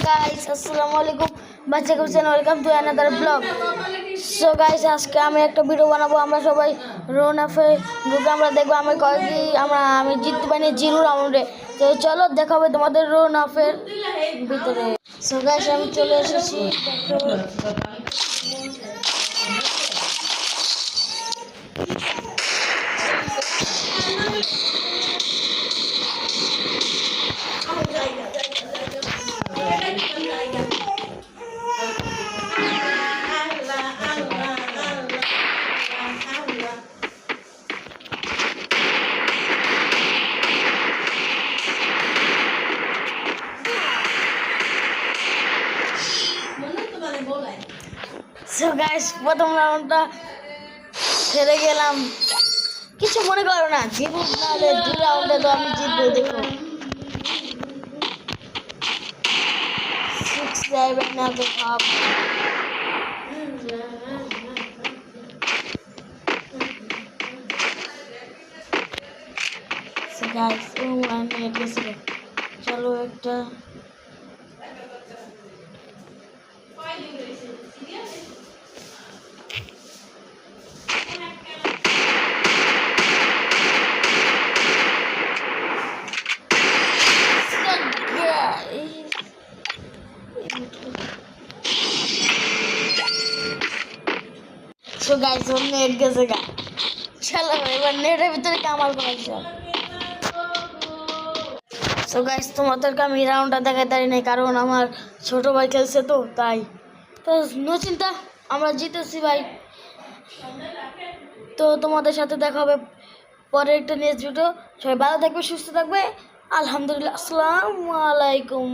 Guys আসসালামু আলাইকুম বাচ্চা করছেন welcome to another blog. So guys আজকে আমি একটা ভিডিও বানাবো। আমরা সবাই রোনাফে ঢুকে আমরা দেখবো আমি জিততে পারিনি 0 রাউন্ডে। তো চলো দেখাবো তোমাদের রোনাফের ভিতরে। সো গাইস আমি চলে এসেছি। সো গাইস প্রথম রাউন্ডটা হেরে গেলাম, কিছু মনে করো না, জিতবো নাহলে 2 রাউন্ডে তো আমি জিতবো। দেখো 6 যাইবে না তো ভাব। সো গাইস আমি গেছি, চলো একটা সো গাইস ওর নেট গেছে গা। চলো এবার নেটের ভিতরে কামাল করেছে। সো গাইস তোমাদেরকে আমি রাউন্ডটা দেখাতে পারি নাই, কারণ আমার ছোট ভাই খেলছে তো তাই। তো নো চিন্তা, আমরা জিতেছি ভাই। তো তোমাদের সাথে দেখা হবে পরে একটা নেক্সট ভিডিও। সবাই ভালো থাকবে, সুস্থ থাকবে। আলহামদুলিল্লাহ, আসসালামু আলাইকুম।